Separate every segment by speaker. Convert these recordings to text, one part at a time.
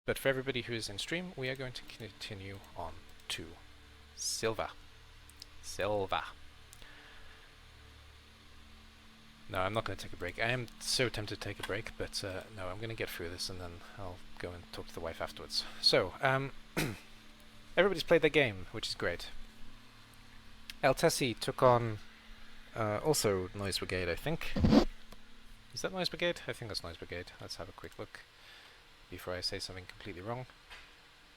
Speaker 1: But for everybody who is in stream, we are going to continue on to Silver. Silver. No, I'm not going to take a break. I am so tempted to take a break, but no, I'm going to get through this and then I'll go and talk to the wife afterwards. So, everybody's played their game, which is great. El Tessie took on also Noise Brigade, I think. Is that Noise Brigade? I think that's Noise Brigade. Let's have a quick look before I say something completely wrong.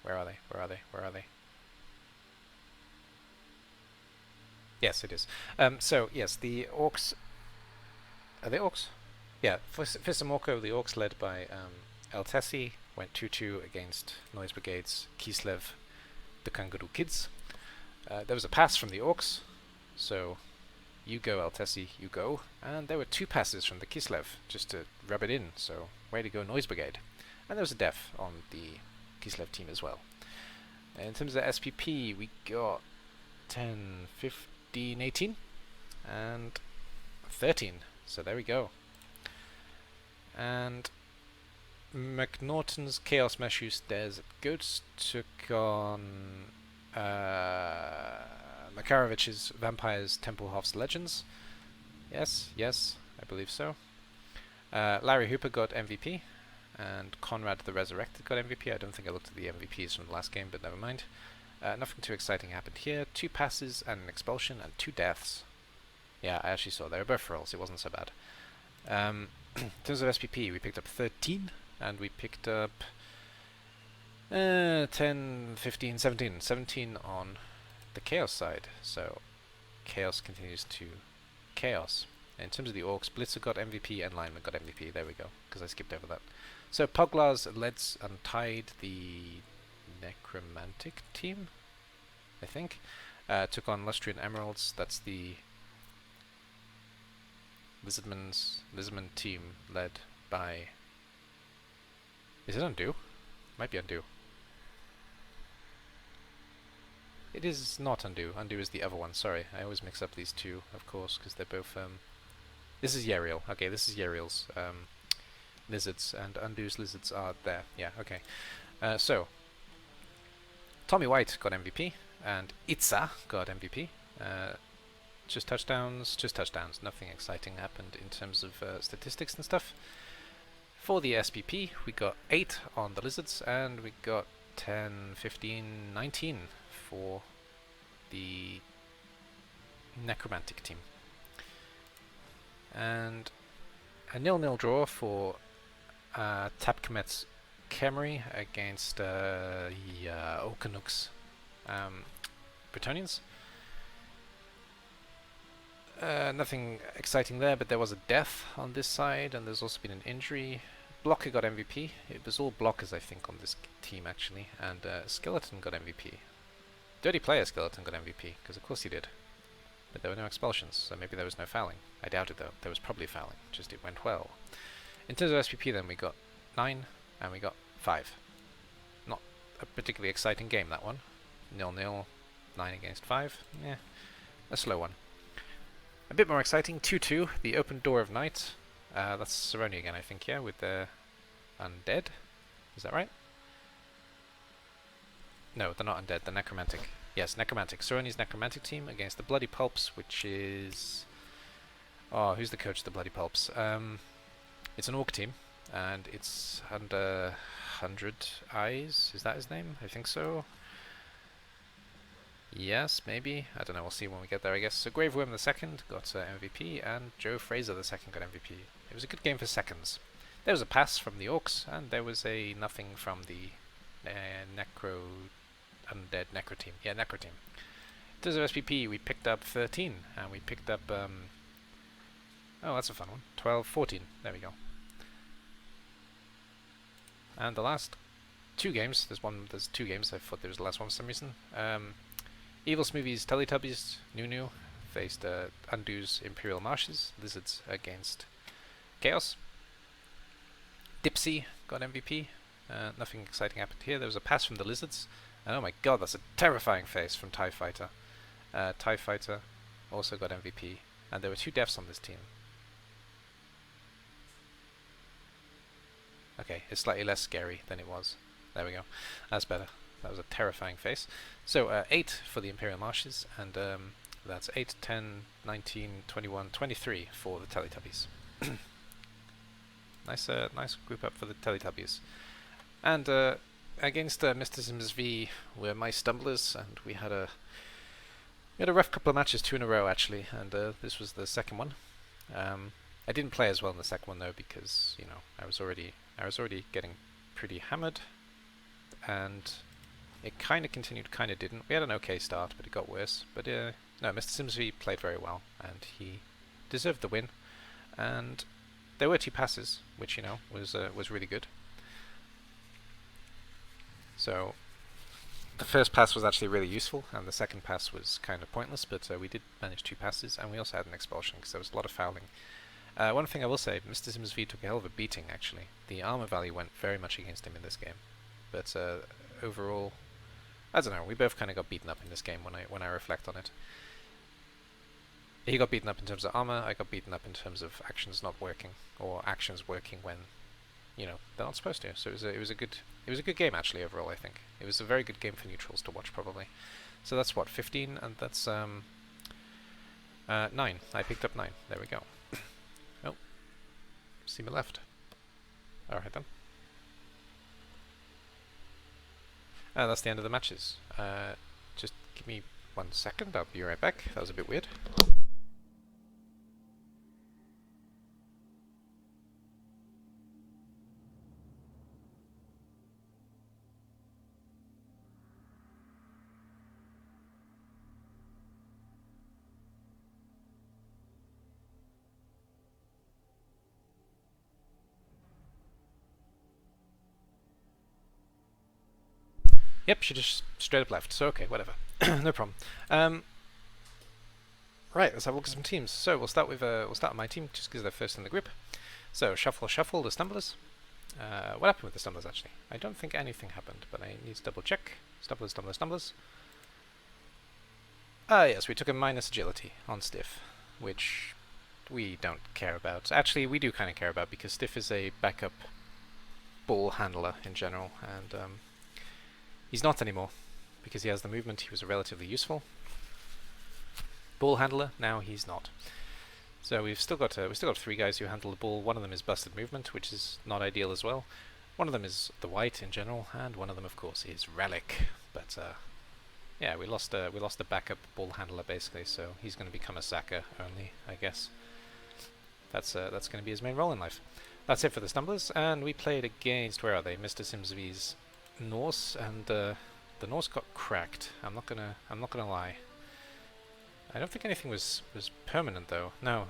Speaker 1: Where are they? Where are they? Where are they? Yes, it is. So, yes, the Orcs... Are they Orcs? Yeah, Fissamorko, the Orcs led by El Tessie, went 2-2 against Noise Brigade's Kislev, the Kangaroo Kids. There was a pass from the Orcs, so you go El Tessie, you go. And there were 2 passes from the Kislev, just to rub it in, so way to go Noise Brigade. And there was a def on the Kislev team as well. And in terms of SPP, we got 10, 15, 18, and 13. So there we go. And McNaughton's Chaos Meshu's Des Goats took on Makarovich's Vampires Templehoff's Legends. Yes, I believe so. Larry Hooper got MVP, and Conrad the Resurrected got MVP. I don't think I looked at the MVPs from the last game, but never mind. Nothing too exciting happened here. 2 passes and an expulsion, and 2 deaths. Yeah, I actually saw they were both rolls. It wasn't so bad. In terms of SPP, we picked up 13, and we picked up 10, 15, 17. 17 on the Chaos side. So Chaos continues to Chaos. And in terms of the Orcs, Blitzer got MVP and Lineman got MVP. There we go, because I skipped over that. So Puglar's Leads Untied, the Necromantic team, I think, took on Lustrian Emeralds. That's the Lizardman team led by... Is it Undo? Might be Undo. It is not Undo. Undo is the other one, sorry. I always mix up these two, of course, because they're both... This is Yeriel. Okay, this is Yeriel's lizards, and Undo's lizards are there. Yeah, okay. So, Tommy White got MVP, and Itza got MVP. Just touchdowns. Nothing exciting happened in terms of statistics and stuff. For the SPP, we got 8 on the Lizards, and we got 10, 15, 19 for the Necromantic team. And a 0-0 draw for Tapkemet's Khemri against Okanuk's Bretonians. Nothing exciting there, but there was a death on this side, and there's also been an injury. Blocker got MVP. It was all blockers, I think, on this team, actually. And Skeleton got MVP. Dirty Player Skeleton got MVP, because of course he did. But there were no expulsions, so maybe there was no fouling. I doubt it, though. There was probably fouling, just it went well. In terms of SPP, then, we got 9, and we got 5. Not a particularly exciting game, that one. 0-0, 9 against 5. Yeah, a slow one. A bit more exciting, 2-2, the Open Door of Night. That's Cerrone again, I think, yeah, with the Undead. Is that right? No, they're not Undead, they're Necromantic. Yes, Necromantic. Cerrone's Necromantic team against the Bloody Pulps, which is... Oh, who's the coach of the Bloody Pulps? It's an Orc team, and it's under 100 Eyes. Is that his name? I think so. Yes, maybe. I don't know, we'll see when we get there, I guess. So Graveworm the second got MVP, and Joe Fraser the second got MVP. It was a good game for seconds. There was a pass from the Orcs, and there was a nothing from the Undead Necro team. Yeah, Necro team. In terms of SPP, we picked up 13, and we picked up... oh, that's a fun one. 12, 14. There we go. And the last 2 games, there's 2 games, I thought there was the last one for some reason. Evil Smoothie's Teletubbies, Nunu, faced Undo's Imperial Marshes, Lizards against Chaos. Dipsy got MVP. Nothing exciting happened here. There was a pass from the Lizards. And oh my god, that's a terrifying face from TIE Fighter. TIE Fighter also got MVP. And there were 2 deaths on this team. Okay, it's slightly less scary than it was. There we go. That's better. That was a terrifying face. So 8 for the Imperial Marshes, and that's 8, 10, 19, 21, 23 for the Teletubbies. Nice group up for the Teletubbies. And against Mr. Sims V were my Stumblers, and we had a rough couple of matches, 2 in a row actually, and this was the second one. I didn't play as well in the second one though, because I was already getting pretty hammered, and it kind of continued, kind of didn't. We had an okay start, but it got worse. But no, Mr. Sims V played very well, and he deserved the win. And there were 2 passes, which was really good. So the first pass was actually really useful, and the second pass was kind of pointless. But we did manage 2 passes, and we also had an expulsion because there was a lot of fouling. One thing I will say, Mr. Sims V took a hell of a beating actually. The armor value went very much against him in this game, but overall, I don't know. We both kind of got beaten up in this game when I reflect on it. He got beaten up in terms of armor. I got beaten up in terms of actions not working, or actions working when they're not supposed to. So it was a good game actually overall. I think it was a very good game for neutrals to watch probably. So that's what, 15, and that's 9. I picked up 9. There we go. Oh, see me left. All right then. That's the end of the matches. Just give me 1 second. I'll be right back. That was a bit weird. Yep, she just straight up left, so okay, whatever. No problem. Right, let's have a look at some teams. So we'll start with my team, just because they're first in the group. So shuffle, the Stumblers. What happened with the Stumblers actually? I don't think anything happened, but I need to double check. Stumblers. Ah yes, we took a minus agility on Stiff, which we don't care about. Actually, we do kind of care about, because Stiff is a backup ball handler in general, and he's not anymore, because he has the movement. He was a relatively useful ball handler. Now he's not. So we've still got 3 guys who handle the ball. One of them is busted movement, which is not ideal as well. One of them is the white in general, and one of them, of course, is relic. But yeah, we lost the backup ball handler basically, so he's going to become a sacker only, I guess. That's going to be his main role in life. That's it for the Stumblers, and we played against, where are they? Mr. Sims V's Norse, and the Norse got cracked. I'm not gonna lie. I don't think anything was permanent though. No,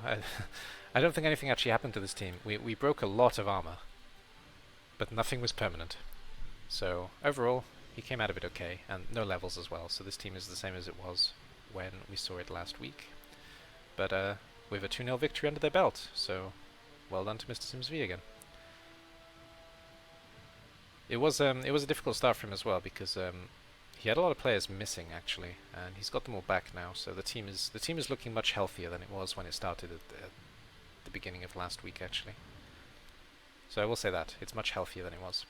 Speaker 1: I don't think anything actually happened to this team. We broke a lot of armor, but nothing was permanent. So overall, he came out of it okay, and no levels as well. So this team is the same as it was when we saw it last week. But with a 2-0 victory under their belt. So well done to Mr. Sims V again. It was a difficult start for him as well, because he had a lot of players missing actually, and he's got them all back now. So the team is looking much healthier than it was when it started at the beginning of last week actually. So I will say that it's much healthier than it was.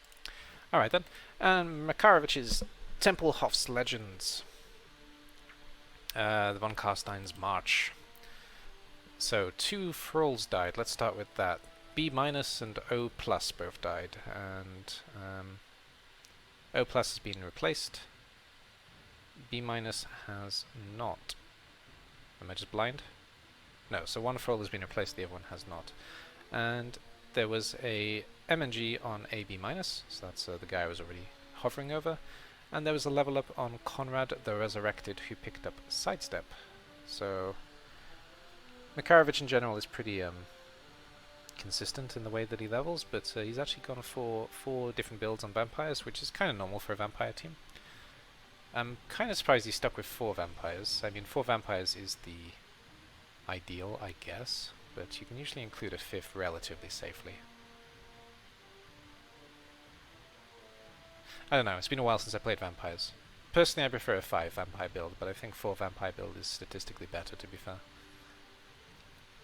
Speaker 1: All right then, and Makarovich's Tempelhof's Legends, the von Carstein's March. So 2 Thralls died. Let's start with that. B- and O+ both died, and O+ has been replaced. B- has not. Am I just blind? No, so 1 Thrall has been replaced, the other one has not. And there was a MNG on AB-, so that's the guy I was already hovering over. And there was a level up on Conrad the Resurrected, who picked up Sidestep. So Makarovich in general is pretty consistent in the way that he levels, but he's actually gone for 4 different builds on vampires, which is kind of normal for a vampire team. I'm kind of surprised he stuck with 4 vampires. I mean, 4 vampires is the ideal, I guess, but you can usually include a 5th relatively safely. I don't know, it's been a while since I played vampires. Personally, I prefer a 5 vampire build, but I think 4 vampire build is statistically better, to be fair.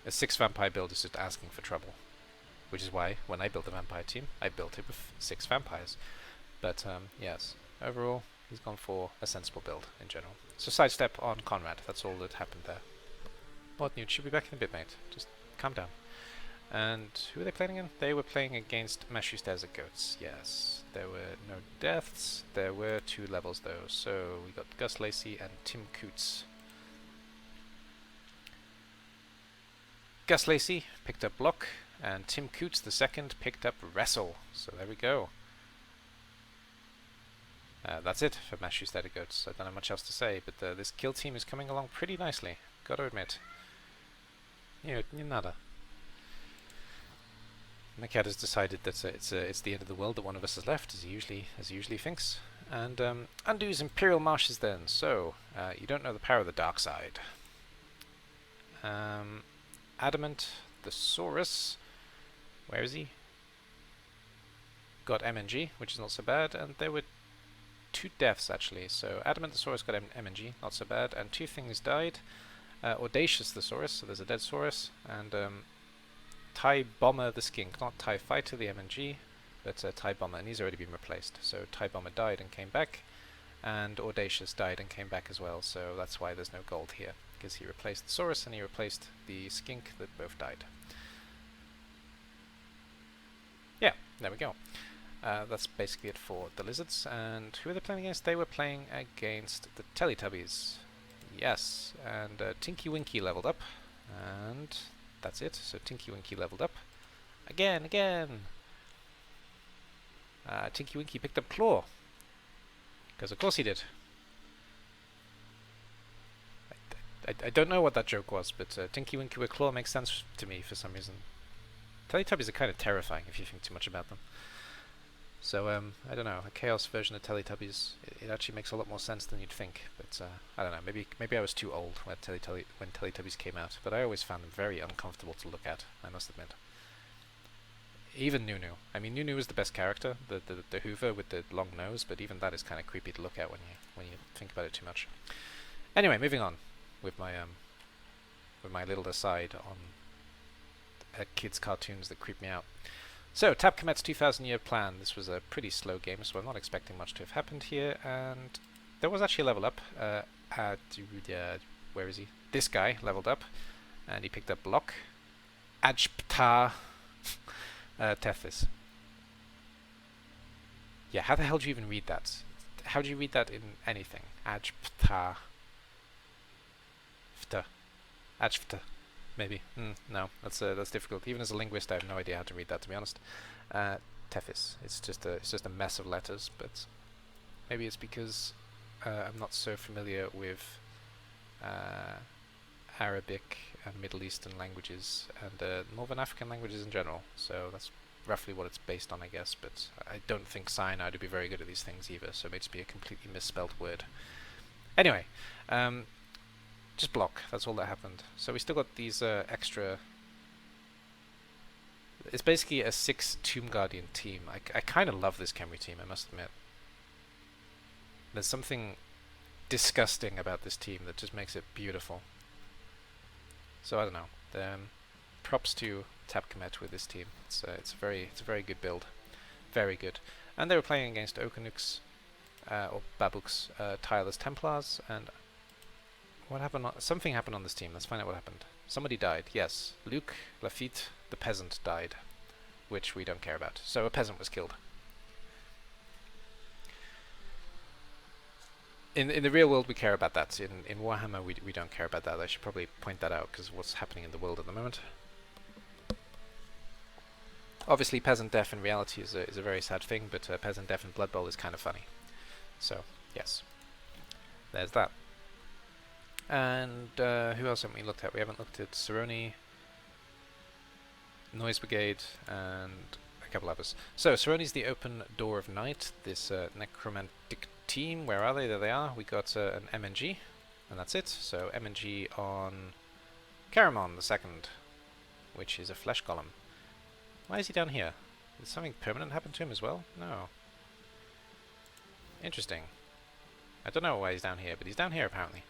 Speaker 1: A 6 vampire build is just asking for trouble, which is why, when I built a vampire team, I built it with 6 vampires. But yes, overall, he's gone for a sensible build in general. So sidestep on Conrad, that's all that happened there. What new? Should be back in a bit, mate. Just calm down. And who were they playing again? They were playing against misspoke. Yes. There were no deaths. There were 2 levels though. So we got Gus Lacey and Tim Coots. Gus Lacey picked up block, and Tim Coots the second picked up wrestle. So there we go. That's it for misspoke. I don't have much else to say, but this kill team is coming along pretty nicely. Gotta admit. Nada. Macat has decided that it's the end of the world that one of us has left, as he usually thinks. And Undo's Imperial Marshes then. So you don't know the power of the dark side. Adamant the Saurus. Where is he? Got MNG, which is not so bad, and there were 2 deaths actually. So Adamant the Saurus got MNG, not so bad, and 2 things died. Audacious the Saurus, so there's a dead Saurus, and TIE Bomber the Skink, not TIE Fighter the MNG, but TIE Bomber, and he's already been replaced. So TIE Bomber died and came back, and Audacious died and came back as well, so that's why there's no gold here, because he replaced the Saurus and he replaced the Skink that both died. Yeah, there we go. That's basically it for the Lizards, and who are they playing against? They were playing against the Teletubbies. Yes, and Tinky Winky leveled up, and that's it. So Tinky Winky leveled up. Again! Tinky Winky picked up Claw, because of course he did. I don't know what that joke was, but Tinky Winky with Claw makes sense to me for some reason. Teletubbies are kind of terrifying if you think too much about them. So, I don't know, a Chaos version of Teletubbies, it actually makes a lot more sense than you'd think, but I don't know, maybe I was too old when Teletubbies came out, but I always found them very uncomfortable to look at, I must admit. Even Nunu. I mean, Nunu is the best character, the Hoover with the long nose, but even that is kind of creepy to look at when you think about it too much. Anyway, moving on with my little aside on kids' cartoons that creep me out. So, Tab Komet's 2000-year plan. This was a pretty slow game, so I'm not expecting much to have happened here, and there was actually a level up. Where is he? This guy leveled up, and he picked up block. AJDStudios Tethys. Yeah, how the hell do you even read that? How do you read that in anything? AJDStudios. AJDStudios. Maybe. No, that's difficult. Even as a linguist, I have no idea how to read that, to be honest. Tethys. It's just a mess of letters, but maybe it's because I'm not so familiar with Arabic and Middle Eastern languages and Northern African languages in general. So that's roughly what it's based on, I guess. But I don't think Cyanide would be very good at these things either, so it may just be a completely misspelled word. Anyway. Just block, that's all that happened. So we still got these extra... It's basically a 6 Tomb Guardian team. I kind of love this Khemri team, I must admit. There's something disgusting about this team that just makes it beautiful. So I don't know. Props to Tab Komet with this team. It's a very good build. Very good. And they were playing against Okanuk's, or Babuk's, Tireless Templars, and... What happened? Something happened on this team. Let's find out what happened. Somebody died. Yes. Luke Lafitte, the peasant, died. Which we don't care about. So a peasant was killed. In the real world we care about that. In Warhammer we don't care about that. I should probably point that out because of what's happening in the world at the moment. Obviously peasant death in reality is a very sad thing, but peasant death in Blood Bowl is kind of funny. So, yes. There's that. And who else haven't we looked at? We haven't looked at Saroni, Noise Brigade, and a couple others. So, Saroni's the Open Door of Night, this necromantic team. Where are they? There they are. We got an MNG, and that's it. So, MNG on Caramon the second, which is a flesh golem. Why is he down here? Did something permanent happen to him as well? No. Interesting. I don't know why he's down here, but he's down here apparently.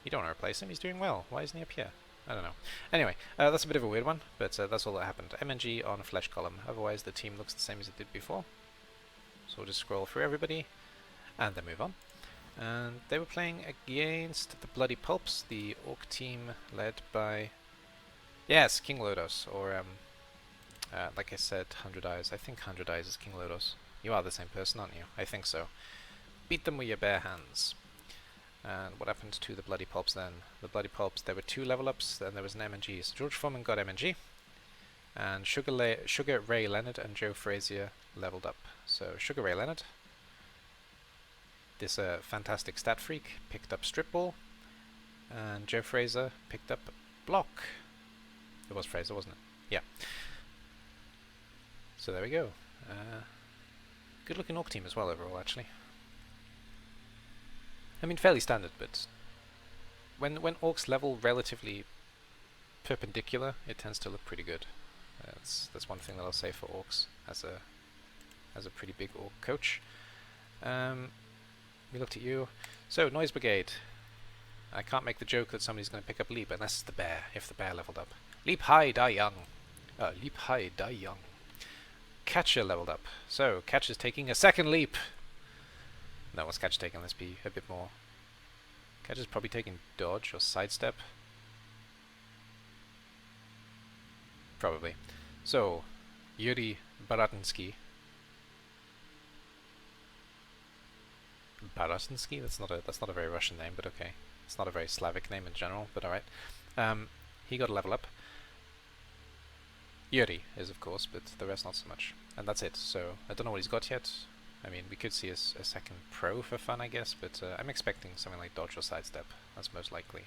Speaker 1: You don't want to replace him, he's doing well. Why isn't he up here? I don't know. Anyway, that's a bit of a weird one, but that's all that happened. MNG on a flesh column. Otherwise the team looks the same as it did before. So we'll just scroll through everybody and then move on. And they were playing against the Bloody Pulps, the Orc team led by, yes, King Lodos, or like I said, 100 Eyes. I think 100 Eyes is King Lodos. You are the same person, aren't you? I think so. Beat them with your bare hands. And what happened to the Bloody Pulps then? The Bloody Pulps, there were 2 level ups, then there was an MNG. So George Foreman got MNG, and Sugar Ray Leonard and Joe Frazier leveled up. So Sugar Ray Leonard, this fantastic stat freak, picked up Strip Ball, and Joe Fraser picked up Block. It was Fraser, wasn't it? Yeah. So there we go. Good looking Orc team as well overall, actually. I mean, fairly standard, but when Orcs level relatively perpendicular, it tends to look pretty good. That's one thing that I'll say for Orcs as a pretty big Orc coach. We looked at you. So, Noise Brigade. I can't make the joke that somebody's going to pick up Leap unless it's the bear, if the bear leveled up. Leap high, die young. Leap high, die young. Catcher leveled up. So, Catcher's taking a second leap. No, what's Catcher taking? Let's be a bit more. Catcher's probably taking dodge or sidestep. Probably. So, Yuri Baratinsky. Baratinsky? That's not a very Russian name, but okay. It's not a very Slavic name in general, but alright. He got a level up. Yuri is, of course, but the rest not so much. And that's it. So, I don't know what he's got yet. I mean, we could see a second pro for fun, I guess, but I'm expecting something like dodge or sidestep. That's most likely.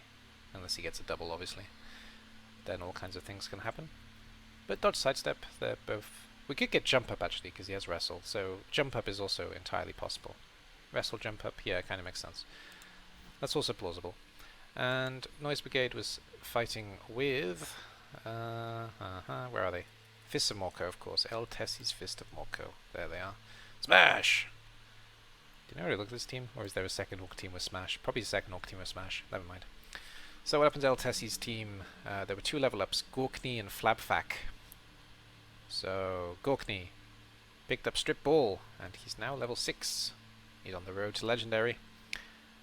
Speaker 1: Unless he gets a double, obviously. Then all kinds of things can happen. But dodge, sidestep, they're both... We could get jump up, actually, because he has wrestle. So, jump up is also entirely possible. Wrestle, jump up, yeah, kind of makes sense. That's also plausible. And Noise Brigade was fighting with... where are they? Fists of Morco, of course. El Tessie's Fist of Morco. There they are. Smash! Do you know how to look at this team? Or is there a second Orc team with Smash? Probably a second Orc team with Smash. Never mind. So what happened to El Tessie's team? There were 2 level ups, Gorkney and Flabfak. So, Gorkney picked up Strip Ball, and he's now level 6. He's on the road to Legendary.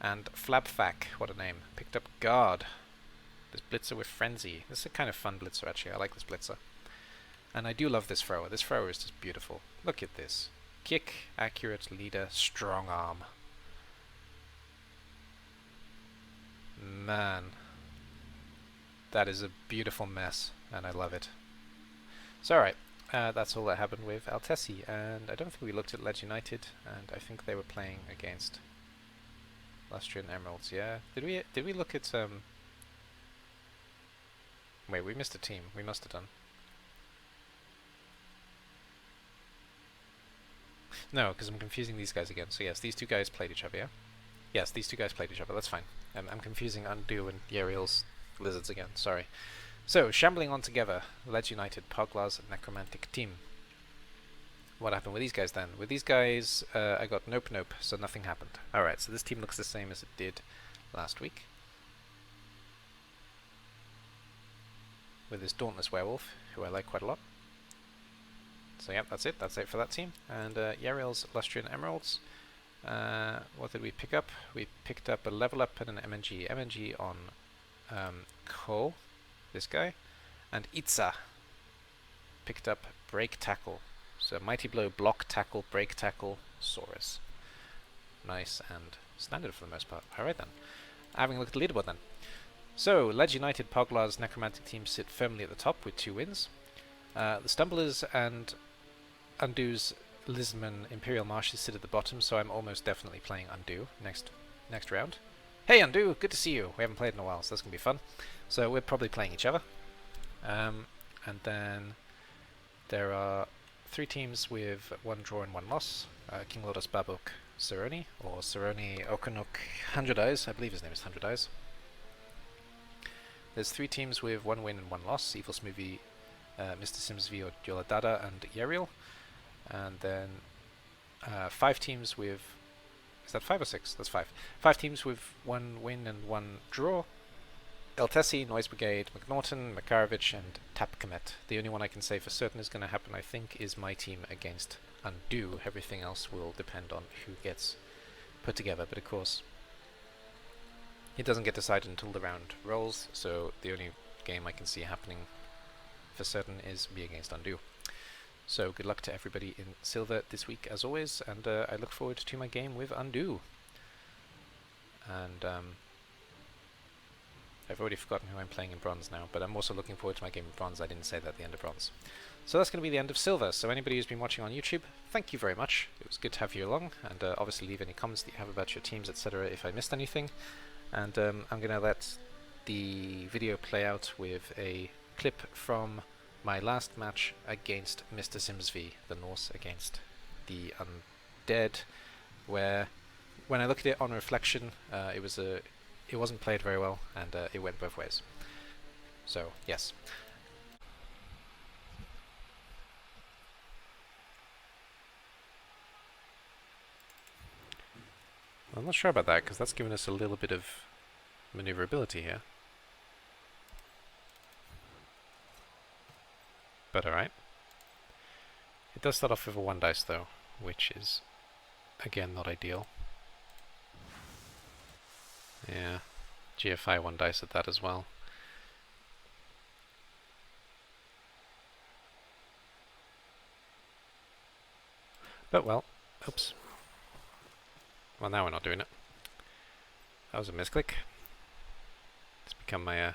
Speaker 1: And Flabfak, what a name, picked up Guard. This Blitzer with Frenzy. This is a kind of fun Blitzer, actually. I like this Blitzer. And I do love this thrower. This thrower is just beautiful. Look at this. Kick, accurate, leader, strong arm. Man. That is a beautiful mess, and I love it. So alright, that's all that happened with Altessi, and I don't think we looked at Ledge United, and I think they were playing against Lustrian Emeralds, yeah. Did we look at wait, we missed a team. We must have done. No, because I'm confusing these guys again. So yes, these 2 guys played each other, yeah? Yes, these 2 guys played each other, that's fine. I'm confusing Undo and Yariel's Lizards again, sorry. So, shambling on together, Ledge United, Poglar's Necromantic team. What happened with these guys then? With these guys, I got nope, so nothing happened. Alright, so this team looks the same as it did last week. With this Dauntless Werewolf, who I like quite a lot. So yeah, that's it for that team. And Yariel's Lustrian Emeralds. What did we pick up? We picked up a level up and an MNG. MNG on Ko, this guy. And Itza picked up Break Tackle. So Mighty Blow, Block Tackle, Break Tackle, Saurus. Nice and standard for the most part. Alright then. Having a look at the leaderboard then. So, Ledge United, Poglar's Necromantic team sit firmly at the top with 2 wins. The Stumblers and Undo's Lisman Imperial Marshes sit at the bottom, so I'm almost definitely playing Undo next round. Hey Undo, good to see you. We haven't played in a while, so that's going to be fun. So we're probably playing each other. And then there are 3 teams with 1 draw and 1 loss. King Lotus Babuk Saroni, or Saroni Okonok 100 Eyes, I believe his name is 100 Eyes. There's 3 teams with 1 win and 1 loss. Evil Smoothie, Mr. Sims V or Yoladada and Yariel. And then 5 teams with... Is that 5 or 6? That's 5. 5 teams with 1 win and 1 draw. Eltesi, Noise Brigade, McNaughton, Makarovich, and Tapkamet. The only one I can say for certain is going to happen, I think, is my team against Undo. Everything else will depend on who gets put together, but of course, it doesn't get decided until the round rolls, so the only game I can see happening for certain is me against Undo. So good luck to everybody in Silver this week, as always, and I look forward to my game with Undo. And I've already forgotten who I'm playing in Bronze now, but I'm also looking forward to my game in Bronze. I didn't say that at the end of Bronze. So that's going to be the end of Silver. So anybody who's been watching on YouTube, thank you very much. It was good to have you along, and obviously leave any comments that you have about your teams, etc. if I missed anything. And I'm going to let the video play out with a clip from my last match against Mr. Sims V, the Norse against the Undead, where when I look at it on reflection, it wasn't played very well, and it went both ways. So, yes. I'm not sure about that, because that's given us a little bit of maneuverability here. But alright. It does start off with a 1 dice though, which is, again, not ideal. Yeah, GFI 1 dice at that as well. But well, oops. Well, now we're not doing it. That was a misclick. It's become my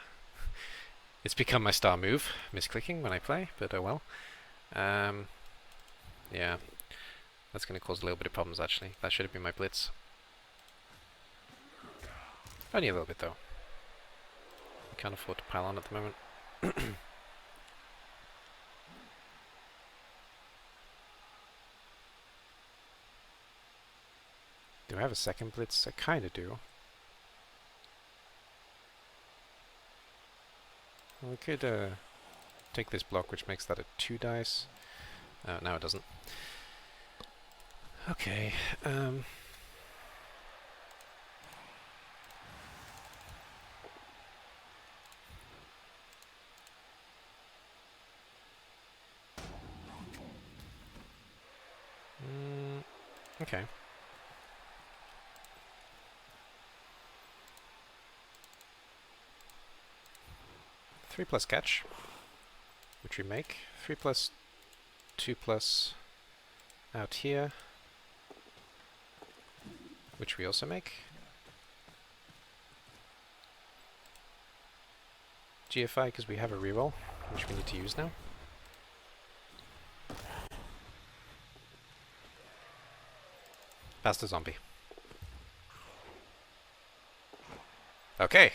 Speaker 1: it's become my star move, misclicking when I play, but oh well. Yeah, that's going to cause a little bit of problems actually. That should have been my blitz. Only a little bit though. I can't afford to pile on at the moment. Do I have a second blitz? I kinda do. We could take this block, which makes that a 2 dice. No, it doesn't. Okay. Okay. Three plus catch, which we make. 3 plus 2 plus out here, which we also make. GFI because we have a reroll, which we need to use now. Past the zombie. Okay.